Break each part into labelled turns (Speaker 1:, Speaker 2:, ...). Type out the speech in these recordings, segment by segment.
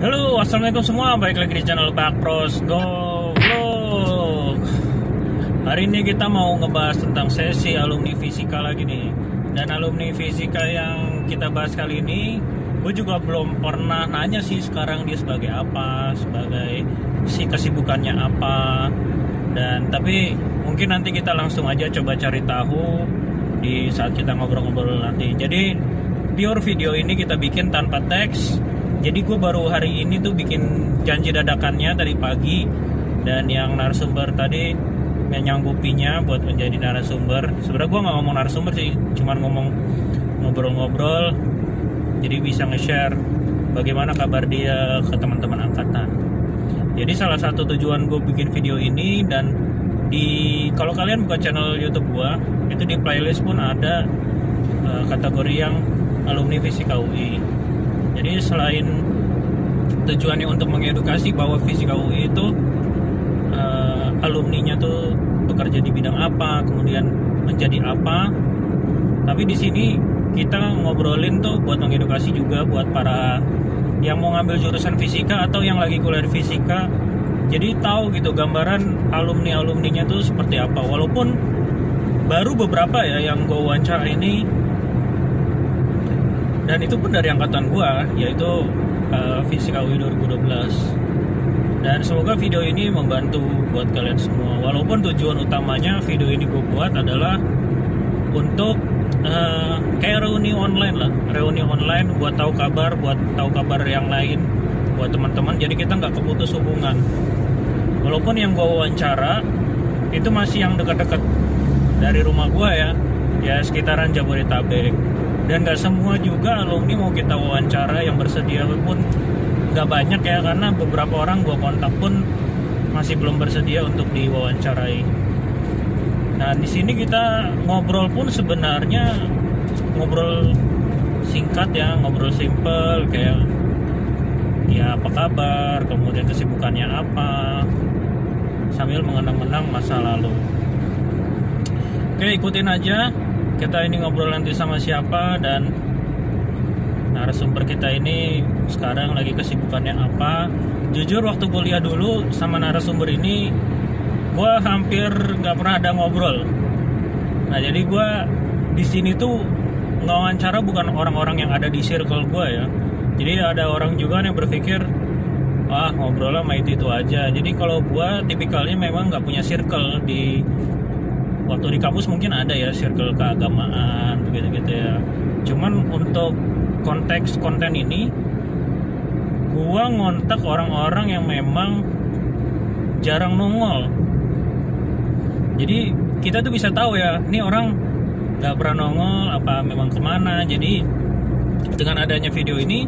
Speaker 1: Halo, assalamualaikum semua. Balik lagi di channel Bakpros Go Vlog. Hari ini kita mau ngebahas tentang sesi alumni fisika lagi nih. Dan alumni fisika yang kita bahas kali ini, gue juga belum pernah nanya sih sekarang dia sebagai apa, sebagai si kesibukannya apa. Dan tapi mungkin nanti kita langsung aja coba cari tahu di saat kita ngobrol-ngobrol nanti. Jadi pure video ini kita bikin tanpa teks. Jadi gue baru hari ini tuh bikin janji dadakannya tadi pagi. Dan yang narasumber tadi menyanggupinya buat menjadi narasumber. Sebenarnya gue gak ngomong narasumber sih, cuman ngomong ngobrol-ngobrol. Jadi bisa nge-share bagaimana kabar dia ke teman-teman angkatan. Jadi salah satu tujuan gue bikin video ini, dan kalau kalian buka channel YouTube gue, itu di playlist pun ada kategori yang alumni fisika UI. Jadi selain tujuannya untuk mengedukasi bahwa fisika UI itu alumninya tuh bekerja di bidang apa, kemudian menjadi apa, tapi di sini kita ngobrolin tuh buat mengedukasi juga buat para yang mau ngambil jurusan fisika atau yang lagi kuliah di fisika. Jadi tahu gitu gambaran alumninya tuh seperti apa. Walaupun baru beberapa ya yang gue wawancara ini, dan itu pun dari angkatan gua, yaitu Fisika UI 2012. Dan semoga video ini membantu buat kalian semua. Walaupun tujuan utamanya video ini gua buat adalah untuk kayak reuni online lah, reuni online buat tahu kabar yang lain buat teman-teman. Jadi kita nggak keputus hubungan. Walaupun yang gua wawancara itu masih yang dekat-dekat dari rumah gua ya sekitaran Jabodetabek. Dan gak semua juga alumni mau kita wawancara yang bersedia pun gak banyak ya, karena beberapa orang gua kontak pun masih belum bersedia untuk diwawancarai. Nah di sini kita ngobrol pun sebenarnya ngobrol singkat ya, ngobrol simple kayak ya apa kabar, kemudian kesibukannya apa, sambil mengenang-enang masa lalu. Oke, ikutin aja. Kita ini ngobrol nanti sama siapa, dan narasumber kita ini sekarang lagi kesibukannya apa. Jujur waktu kuliah dulu sama narasumber ini gue hampir nggak pernah ada ngobrol. Nah jadi gue di sini tuh ngawancara bukan orang-orang yang ada di circle gue ya. Jadi ada orang juga yang berpikir ngobrol sama itu aja. Jadi kalau gue tipikalnya memang nggak punya circle di waktu di kampus. Mungkin ada ya circle keagamaan begitu-gitu ya. Cuman untuk konteks konten ini gua ngontak orang-orang yang memang jarang nongol. Jadi kita tuh bisa tahu ya, ini orang gak pernah nongol apa memang kemana. Jadi dengan adanya video ini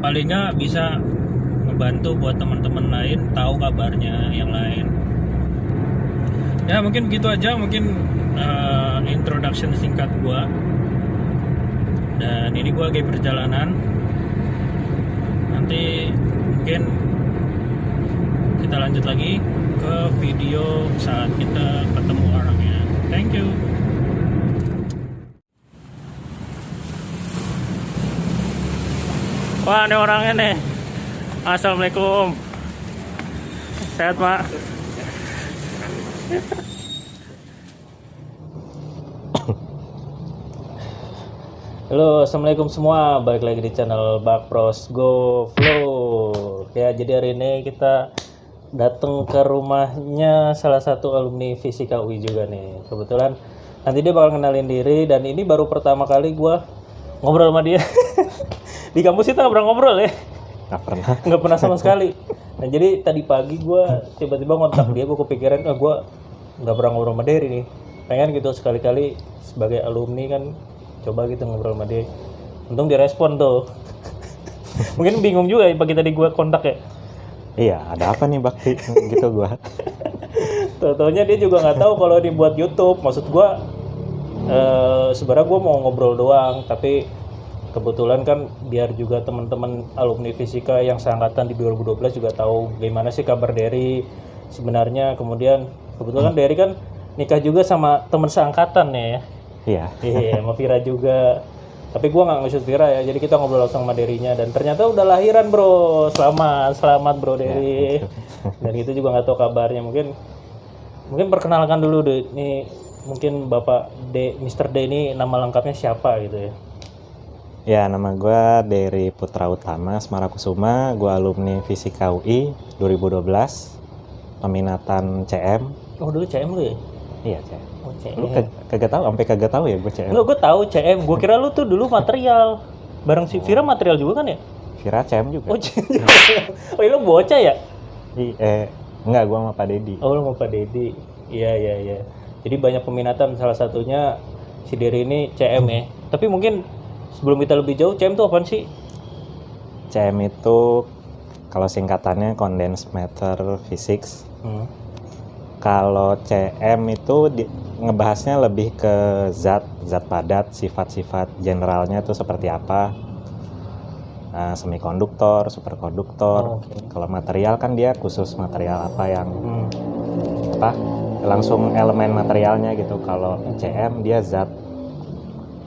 Speaker 1: paling gak bisa ngebantu buat teman-teman lain tahu kabarnya yang lain. Ya mungkin begitu aja, mungkin introduction singkat gua. Dan ini gua lagi perjalanan. Nanti mungkin kita lanjut lagi ke video saat kita ketemu orangnya. Thank you. Wah, ini orangnya nih. Assalamualaikum. Sehat, Pak? Halo, assalamualaikum semua. Balik lagi di channel Bakpros Go Vlog. Ya, jadi hari ini kita datang ke rumahnya salah satu alumni Fisika UI juga nih. Kebetulan nanti dia bakal kenalin diri, dan ini baru pertama kali gue ngobrol sama dia. Di kampus kita nggak pernah ngobrol ya? Nggak pernah sama sekali. Nah jadi tadi pagi gue tiba-tiba ngontak dia, gue kepikiran gue nggak pernah ngobrol sama Derry nih, pengen gitu sekali-kali sebagai alumni kan coba gitu ngobrol sama dia. Untung direspon tuh. Mungkin bingung juga ya pagi tadi gue kontak ya.
Speaker 2: Iya, ada apa nih Bakti gitu gue.
Speaker 1: Taunya dia juga nggak tahu kalau dibuat YouTube. Maksud gue sebenarnya gue mau ngobrol doang, tapi kebetulan kan biar juga teman-teman alumni fisika yang seangkatan di 2012 juga tahu gimana sih kabar Derry sebenarnya. Kemudian kebetulan Derry kan nikah juga sama teman seangkatan ya.
Speaker 2: Iya.
Speaker 1: Iya, sama Vira juga. Tapi gue nggak nge-shoot Vira ya, jadi kita ngobrol langsung sama Derinya. Dan ternyata udah lahiran bro, selamat bro Deri. Dan itu juga nggak tahu kabarnya. Mungkin perkenalkan dulu deh, ini mungkin Bapak D, Mr. D ini nama lengkapnya siapa gitu ya?
Speaker 2: Ya, nama gue Dery Putra Utama Semarakusuma. Gue alumni Fisika UI 2012, peminatan CM.
Speaker 1: Oh dulu CM lu ya?
Speaker 2: Iya, CM.
Speaker 1: Oh CM.
Speaker 2: Lu kagak tahu, sampai kagak tahu ya gue CM.
Speaker 1: Enggak, gue tahu CM. Gue kira lu tuh dulu material. Bareng si Vira material juga kan ya?
Speaker 2: Vira CM juga.
Speaker 1: Oh CM juga. Oh lu bocah ya?
Speaker 2: Enggak, gue sama Pak Dedi.
Speaker 1: Oh lu sama Pak Dedi. Iya. Jadi banyak peminatan, salah satunya si Dery ini CM ya. Tapi mungkin sebelum kita lebih jauh, CM itu apaan sih?
Speaker 2: CM itu kalau singkatannya Condensed Matter Physics. Kalau CM itu ngebahasnya lebih ke zat padat, sifat-sifat generalnya itu seperti apa. Semikonduktor, superkonduktor. Kalau material kan dia khusus material apa yang langsung elemen materialnya gitu. Kalau CM dia zat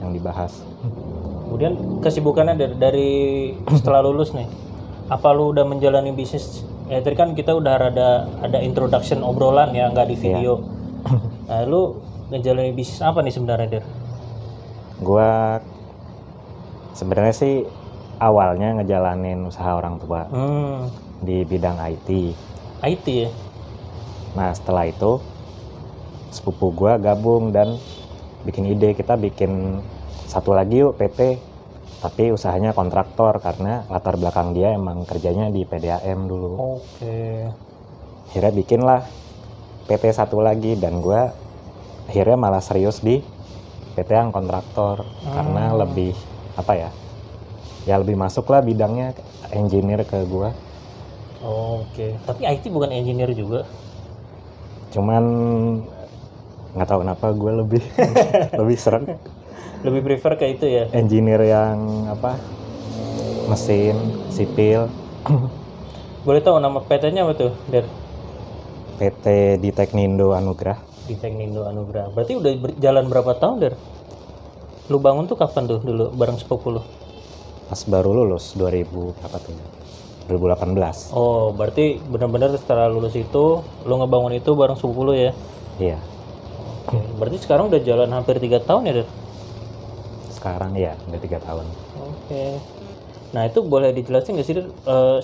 Speaker 2: yang dibahas.
Speaker 1: Kemudian kesibukannya dari setelah lulus nih, apa lu udah menjalani bisnis? Ya tadi kan kita udah ada introduction obrolan ya, nggak di video. Nah, lu ngejalani bisnis apa nih sebenarnya, Der?
Speaker 2: Gua sebenarnya sih awalnya ngejalanin usaha orang tua di bidang IT.
Speaker 1: IT ya?
Speaker 2: Nah setelah itu sepupu gua gabung dan bikin ide, kita bikin satu lagi yuk PT, tapi usahanya kontraktor karena latar belakang dia emang kerjanya di PDAM dulu.
Speaker 1: Oke.
Speaker 2: Akhirnya bikinlah PT satu lagi dan gue akhirnya malah serius di PT yang kontraktor karena lebih ya lebih masuk lah bidangnya engineer ke gue.
Speaker 1: Oke. Tapi IT bukan engineer juga?
Speaker 2: Cuman nggak tahu kenapa gue lebih lebih seren.
Speaker 1: Lebih prefer ke itu ya?
Speaker 2: Engineer yang mesin, sipil.
Speaker 1: Boleh tahu nama PT-nya apa tuh, Der?
Speaker 2: PT di Teknindo Anugrah.
Speaker 1: Di Teknindo Anugrah. Berarti udah jalan berapa tahun, Der? Lu bangun tuh kapan tuh dulu bareng sepupu lu?
Speaker 2: Pas baru lulus 2018.
Speaker 1: Oh, berarti benar-benar setelah lulus itu lu ngebangun itu bareng sepupu lu ya?
Speaker 2: Iya.
Speaker 1: Oke. Berarti sekarang udah jalan hampir 3 tahun ya, Der?
Speaker 2: Sekarang ya udah 3 tahun.
Speaker 1: Oke. Nah itu boleh dijelasin nggak sih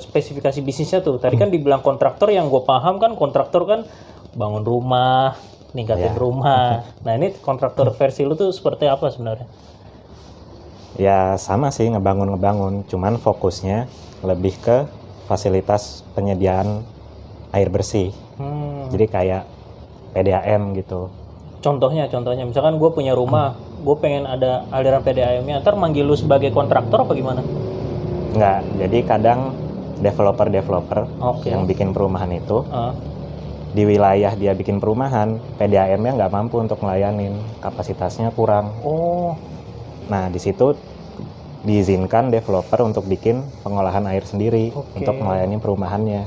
Speaker 1: spesifikasi bisnisnya tuh? Tadi kan dibilang kontraktor, yang gue paham kan kontraktor kan bangun rumah, ningkatin rumah. Nah ini kontraktor versi lu tuh seperti apa sebenarnya?
Speaker 2: Ya sama sih ngebangun, cuman fokusnya lebih ke fasilitas penyediaan air bersih. Jadi kayak PDAM gitu. Contohnya
Speaker 1: misalkan gue punya rumah, gue pengen ada aliran PDAM-nya, ntar manggil lu sebagai kontraktor apa gimana?
Speaker 2: Enggak, jadi kadang developer yang bikin perumahan itu di wilayah dia bikin perumahan, PDAM-nya nggak mampu untuk melayanin, kapasitasnya kurang. Nah di situ diizinkan developer untuk bikin pengolahan air sendiri untuk melayani perumahannya.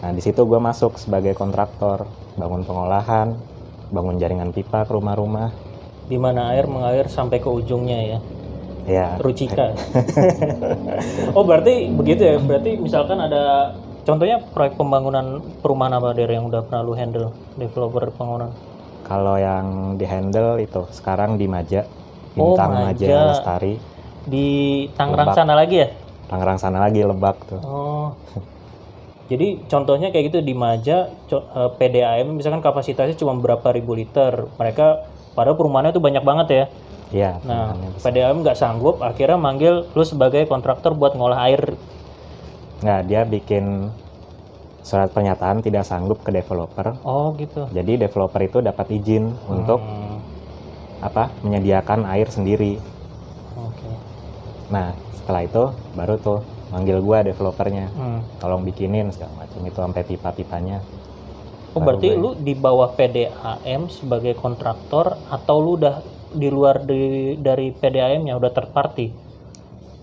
Speaker 2: Nah di situ gue masuk sebagai kontraktor, bangun pengolahan, bangun jaringan pipa ke rumah-rumah.
Speaker 1: Di mana air mengalir sampai ke ujungnya ya?
Speaker 2: Ya.
Speaker 1: Rucika. Oh berarti begitu ya? Berarti misalkan ada contohnya proyek pembangunan perumahan apa dari yang udah pernah lu handle, developer bangunan?
Speaker 2: Kalau yang di handle itu sekarang di Maja, Bintang Maja Lestari.
Speaker 1: Di Tangerang sana lagi ya?
Speaker 2: Tangerang sana lagi, Lebak tuh.
Speaker 1: Jadi contohnya kayak gitu di Maja, PDAM misalkan kapasitasnya cuma berapa ribu liter. Mereka padahal perumahannya itu banyak banget ya.
Speaker 2: Iya.
Speaker 1: Nah, PDAM nggak sanggup, akhirnya manggil lu sebagai kontraktor buat ngolah air.
Speaker 2: Nggak, dia bikin surat pernyataan tidak sanggup ke developer.
Speaker 1: Oh gitu.
Speaker 2: Jadi developer itu dapat izin untuk menyediakan air sendiri. Nah, setelah itu baru tuh manggil gua developernya, tolong bikinin segala macam itu sampai pipa-pipanya.
Speaker 1: Oh berarti lu di bawah PDAM sebagai kontraktor atau lu udah di luar dari PDAM-nya, udah third party?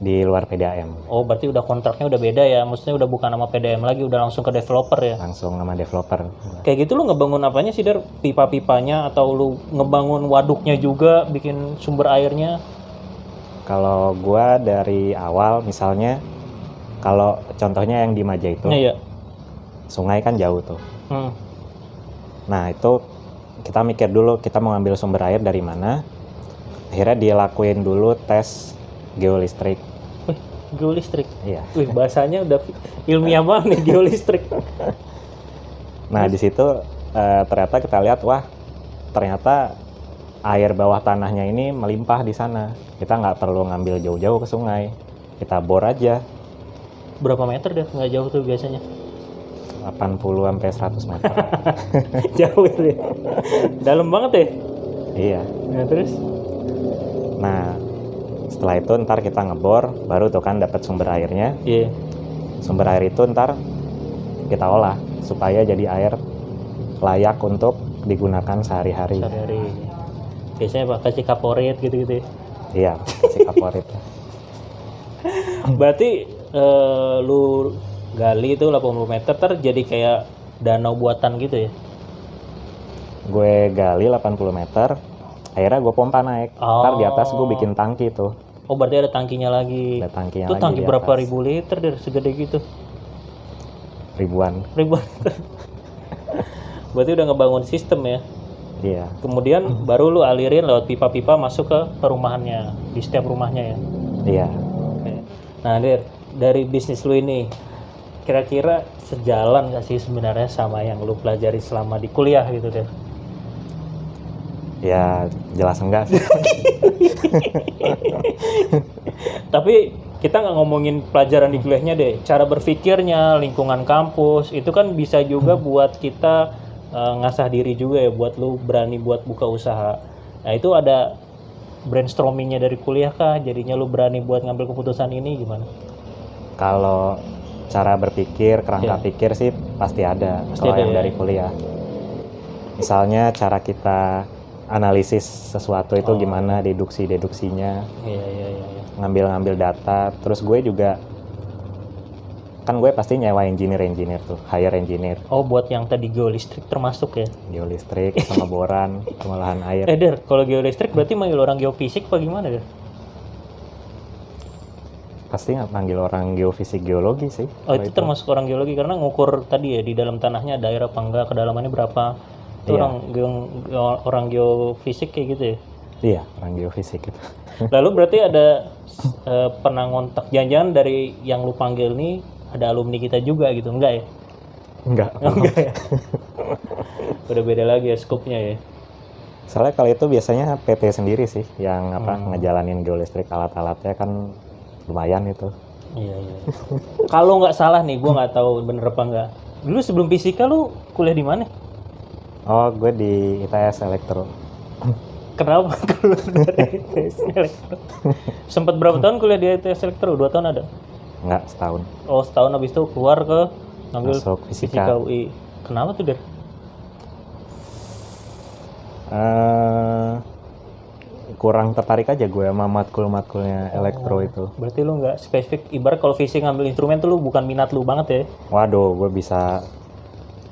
Speaker 2: Di luar PDAM.
Speaker 1: Oh berarti udah kontraknya udah beda ya, maksudnya udah bukan nama PDAM lagi, udah langsung ke developer ya?
Speaker 2: Langsung nama developer.
Speaker 1: Kayak gitu lu ngebangun apanya sih, Der? Pipa-pipanya atau lu ngebangun waduknya juga, bikin sumber airnya?
Speaker 2: Kalau gua dari awal misalnya, kalau contohnya yang di Maja itu,
Speaker 1: Iya.
Speaker 2: sungai kan jauh tuh.
Speaker 1: Hmm.
Speaker 2: Nah itu kita mikir dulu kita mau ngambil sumber air dari mana. Akhirnya dilakuin dulu tes geolistrik.
Speaker 1: Wih, geolistrik.
Speaker 2: Iya.
Speaker 1: Wih, bahasanya udah ilmiah banget nih, geolistrik.
Speaker 2: Nah di situ ternyata kita lihat, wah ternyata air bawah tanahnya ini melimpah di sana. Kita nggak perlu ngambil jauh-jauh ke sungai, kita bor aja.
Speaker 1: Berapa meter deh? Nggak jauh tuh biasanya.
Speaker 2: 80 sampai 100 meter.
Speaker 1: Jauh ya. Dalam banget ya.
Speaker 2: Iya.
Speaker 1: Nah, terus?
Speaker 2: Nah setelah itu ntar kita ngebor, baru tuh kan dapat sumber airnya.
Speaker 1: Iya.
Speaker 2: Sumber air itu ntar kita olah supaya jadi air layak untuk digunakan sehari-hari.
Speaker 1: Sehari-hari. Biasanya apa? Kasih kaporit gitu-gitu.
Speaker 2: Iya, kasih kaporit.
Speaker 1: Berarti lu gali itu 80 meter jadi kayak danau buatan gitu ya?
Speaker 2: Gue gali 80 meter, akhirnya gue pompa naik. Ntar di atas gue bikin tangki tuh.
Speaker 1: Oh, berarti ada tangkinya lagi.
Speaker 2: Ada tangkinya
Speaker 1: itu
Speaker 2: lagi
Speaker 1: tangki
Speaker 2: di
Speaker 1: berapa
Speaker 2: atas.
Speaker 1: ribu liter dari segede gitu?
Speaker 2: Ribuan.
Speaker 1: Ribuan liter. Berarti udah ngebangun sistem ya?
Speaker 2: Iya.
Speaker 1: Kemudian baru lu alirin lewat pipa-pipa masuk ke perumahannya, di setiap rumahnya ya?
Speaker 2: Iya.
Speaker 1: Oke. Nah, Der, dari bisnis lu ini, kira-kira sejalan gak sih sebenarnya sama yang lu pelajari selama di kuliah gitu, Der?
Speaker 2: Ya jelas enggak sih.
Speaker 1: Tapi kita nggak ngomongin pelajaran di kuliahnya deh, cara berpikirnya, lingkungan kampus, itu kan bisa juga buat kita ngasah diri juga ya, buat lu berani buat buka usaha. Nah itu ada brainstormingnya dari kuliah kah? Jadinya lu berani buat ngambil keputusan ini gimana?
Speaker 2: Kalau cara berpikir, kerangka pikir sih pasti ada.
Speaker 1: Pasti
Speaker 2: Kalau
Speaker 1: ada
Speaker 2: yang
Speaker 1: ya.
Speaker 2: dari kuliah. Misalnya cara kita analisis sesuatu itu gimana, deduksinya,
Speaker 1: Iya.
Speaker 2: ngambil data. Terus gue juga, kan gue pasti nyewa engineer tuh, hire engineer.
Speaker 1: Oh, buat yang tadi geolistrik termasuk ya?
Speaker 2: Geolistrik, sama boran, pengolahan air.
Speaker 1: Der, kalau geolistrik berarti manggil orang geofisik apa gimana, Der?
Speaker 2: Pasti nggak panggil orang geofisik geologi sih.
Speaker 1: Oh,
Speaker 2: kalau
Speaker 1: itu termasuk orang geologi karena ngukur tadi ya di dalam tanahnya ada air apa enggak, kedalamannya berapa. Itu
Speaker 2: Iya.
Speaker 1: orang geofisik kayak gitu ya.
Speaker 2: Iya, orang geofisik itu.
Speaker 1: Lalu berarti ada pernah ngontak, jangan-jangan dari yang lu panggil nih ada alumni kita juga gitu, enggak ya?
Speaker 2: Enggak.
Speaker 1: Enggak ya. Udah beda lagi ya skupnya ya.
Speaker 2: Soalnya kalau itu biasanya PT sendiri sih yang ngejalanin geolistrik, alat-alatnya kan lumayan itu.
Speaker 1: Iya. Kalau nggak salah nih, gua nggak tahu bener apa enggak. Dulu sebelum fisika lu kuliah di mana?
Speaker 2: Oh, gue di ITS Elektro.
Speaker 1: Kenapa keluar dari ITS Elektro? Sempat berapa tahun kuliah di ITS Elektro? 2 tahun ada?
Speaker 2: Enggak, setahun.
Speaker 1: Oh, setahun habis itu keluar ke ngambil
Speaker 2: Masuk fisika.
Speaker 1: UI. Kenapa tuh, Der?
Speaker 2: Kurang tertarik aja gue sama matkul-matkulnya elektro itu.
Speaker 1: Berarti lu nggak spesifik, ibarat kalau fisik ngambil instrumen tuh lu bukan minat lu banget ya?
Speaker 2: Waduh, gue bisa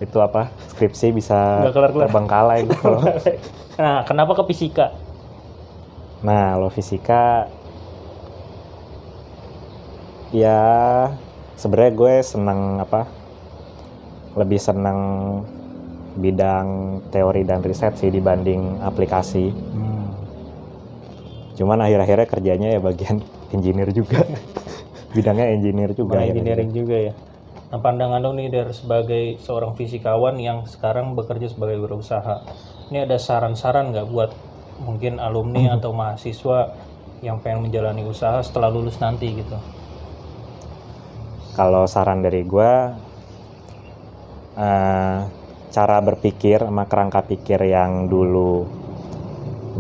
Speaker 2: itu apa? Skripsi bisa
Speaker 1: Nggak kelar-kelar.
Speaker 2: terbengkalai gitu.
Speaker 1: Nah, kenapa ke fisika?
Speaker 2: Nah, lo fisika ya sebenarnya gue seneng apa? Lebih seneng bidang teori dan riset sih dibanding aplikasi. Cuman akhir-akhirnya kerjanya ya bagian engineer juga. Bidangnya engineer juga.
Speaker 1: Bukan engineering juga ya. Nah, pandangan lo nih dari sebagai seorang fisikawan yang sekarang bekerja sebagai berusaha. Ini ada saran-saran nggak buat mungkin alumni atau mahasiswa yang pengen menjalani usaha setelah lulus nanti gitu?
Speaker 2: Kalau saran dari gue, cara berpikir sama kerangka pikir yang dulu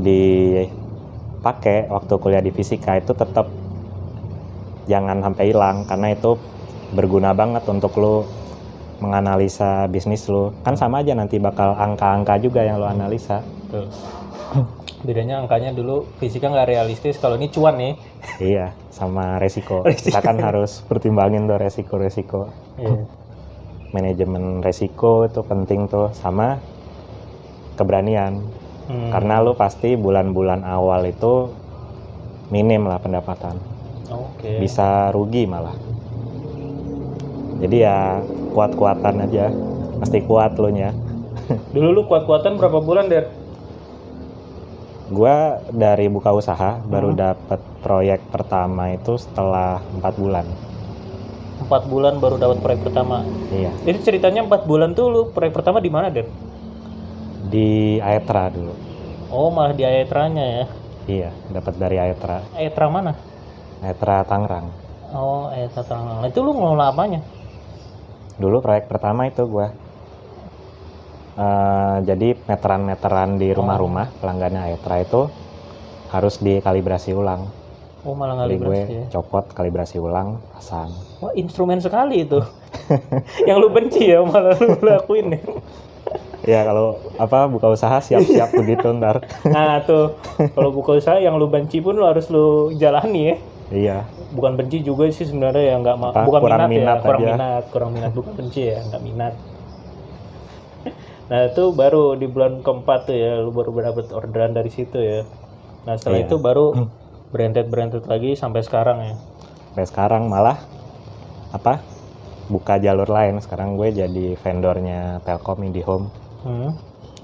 Speaker 2: dipakai waktu kuliah di fisika itu tetap jangan sampai hilang, karena itu berguna banget untuk lo menganalisa bisnis lo. Kan sama aja nanti bakal angka-angka juga yang lo analisa.
Speaker 1: Tuh. Bedanya angkanya dulu fisika nggak realistis, kalau ini cuan nih.
Speaker 2: Iya, sama resiko. Kita kan harus pertimbangin tuh resiko-resiko.
Speaker 1: Iya.
Speaker 2: Manajemen resiko itu penting tuh, sama keberanian. Karena lu pasti bulan-bulan awal itu minim lah pendapatan.
Speaker 1: Oke.
Speaker 2: Bisa rugi malah. Jadi ya kuat-kuatan aja, mesti kuat lo nya.
Speaker 1: Dulu lu kuat-kuatan berapa bulan, Der?
Speaker 2: Gua dari buka usaha baru dapat proyek pertama itu setelah 4 bulan.
Speaker 1: 4 bulan baru dapat proyek pertama.
Speaker 2: Iya.
Speaker 1: Jadi ceritanya 4 bulan tuh lu proyek pertama di mana, Der?
Speaker 2: Di Aetra dulu.
Speaker 1: Oh, malah di Aetranya ya.
Speaker 2: Iya, dapat dari Aetra.
Speaker 1: Aetra mana?
Speaker 2: Aetra Tangerang.
Speaker 1: Oh, Aetra Tangerang. Itu lu ngelola apanya?
Speaker 2: Dulu proyek pertama itu gua. Jadi meteran-meteran di rumah-rumah pelanggannya Aetra itu harus dikalibrasi ulang.
Speaker 1: Oh, malah
Speaker 2: Jadi gue
Speaker 1: kalibrasi ya.
Speaker 2: copot, kalibrasi ulang, pasang.
Speaker 1: Wah, instrumen sekali itu. Yang lu benci ya malah lu lakuin ya.
Speaker 2: Ya kalau apa buka usaha siap-siap begitu ntar.
Speaker 1: Nah tuh, kalau buka usaha yang lu benci pun lu harus lu jalani ya.
Speaker 2: Iya.
Speaker 1: Bukan benci juga sih sebenarnya ya, nggak
Speaker 2: Apa,
Speaker 1: bukan
Speaker 2: kurang
Speaker 1: minat ya,
Speaker 2: minat
Speaker 1: kurang minat bukan benci ya, nggak minat. Nah itu baru di bulan keempat tuh ya, lu baru dapat orderan dari situ ya. Nah setelah
Speaker 2: Iya.
Speaker 1: itu baru berentet lagi sampai sekarang ya.
Speaker 2: Sampai sekarang malah apa buka jalur lain. Sekarang gue jadi vendornya Telkom IndiHome.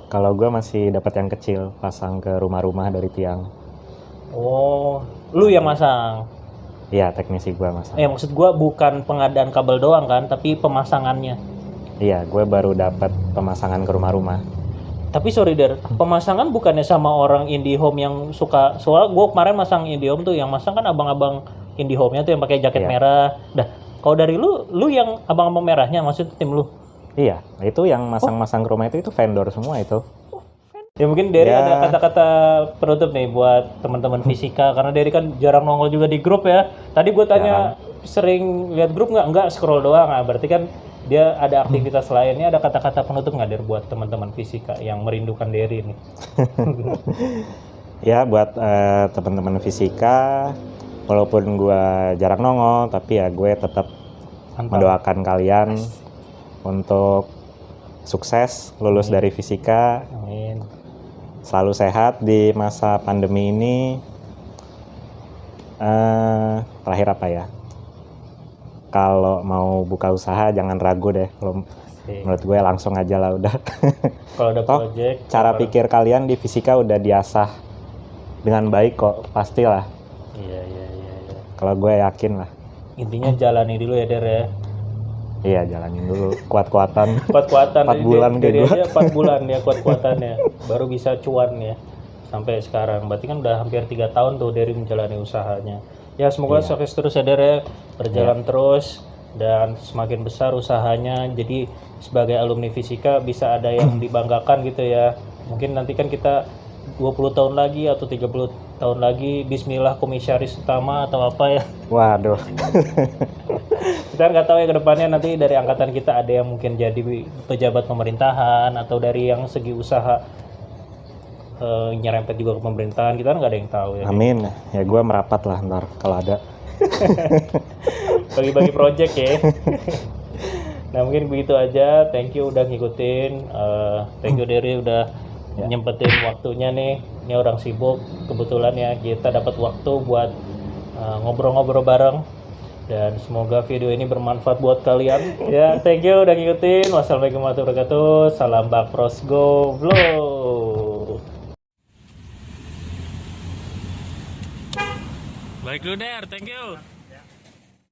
Speaker 2: Kalau gue masih dapat yang kecil, pasang ke rumah-rumah dari tiang.
Speaker 1: Oh, lu yang masang?
Speaker 2: Iya, teknisi gue masang.
Speaker 1: Maksud gue bukan pengadaan kabel doang kan, tapi pemasangannya.
Speaker 2: Iya, gue baru dapat pemasangan ke rumah-rumah.
Speaker 1: Tapi sorry Der, pemasangan bukannya sama orang IndiHome yang suka, soalnya gue kemarin masang IndiHome tuh, yang masang kan abang-abang IndiHome-nya tuh yang pakai jaket merah. Dah, kalau dari lu yang abang-abang merahnya, maksud tim lu?
Speaker 2: Iya, itu yang masang-masang ke rumah itu vendor semua itu.
Speaker 1: Ya mungkin Derry
Speaker 2: Ya.
Speaker 1: ada kata-kata penutup nih buat teman-teman fisika, karena Derry kan jarang nongol juga di grup ya. Tadi gue tanya sering lihat grup nggak? Enggak, scroll doang. Nah, berarti kan dia ada aktivitas lainnya. Ada kata-kata penutup nggak Der buat teman-teman fisika yang merindukan Derry nih?
Speaker 2: Ya buat teman-teman fisika, walaupun gue jarang nongol, tapi ya gue tetap mendoakan kalian untuk sukses lulus dari fisika.
Speaker 1: Amin.
Speaker 2: Selalu sehat di masa pandemi ini. Terakhir apa ya? Kalau mau buka usaha jangan ragu deh. Kalau menurut gue langsung aja lah udah.
Speaker 1: Kalau ada
Speaker 2: Toh,
Speaker 1: project,
Speaker 2: cara pikir kalian di fisika udah diasah dengan baik kok, pastilah.
Speaker 1: Iya.
Speaker 2: Kalau gue yakin lah.
Speaker 1: Intinya jalani dulu ya Der ya.
Speaker 2: Iya, jalanin dulu. Kuat-kuatan.
Speaker 1: Kuat-kuatan
Speaker 2: 4 bulan
Speaker 1: dari
Speaker 2: kayak
Speaker 1: aja 4 bulan ya kuat-kuatannya. Baru bisa cuan ya sampai sekarang. Berarti kan udah hampir 3 tahun tuh dari menjalani usahanya. Ya semoga sukses terus ya Der ya. Berjalan terus dan semakin besar usahanya. Jadi sebagai alumni fisika bisa ada yang dibanggakan gitu ya. Mungkin nanti kan kita 20 tahun lagi atau 30 tahun lagi bismillah komisaris utama atau apa ya.
Speaker 2: Waduh.
Speaker 1: Kita nggak tahu ya ke depannya, nanti dari angkatan kita ada yang mungkin jadi pejabat pemerintahan atau dari yang segi usaha nyerempet juga ke pemerintahan, kita nggak ada yang tahu ya.
Speaker 2: Amin. Ya gue merapat lah ntar kalau ada.
Speaker 1: Bagi-bagi project ya. Nah mungkin begitu aja. Thank you udah ngikutin. Thank you Derry udah nyempetin waktunya nih. Ini orang sibuk. Kebetulan ya kita dapat waktu buat ngobrol-ngobrol bareng. Dan semoga video ini bermanfaat buat kalian. Ya, thank you udah ngikutin. Wassalamualaikum warahmatullahi wabarakatuh. Salam Bakpros Goblok. Baik dulu Der, thank you.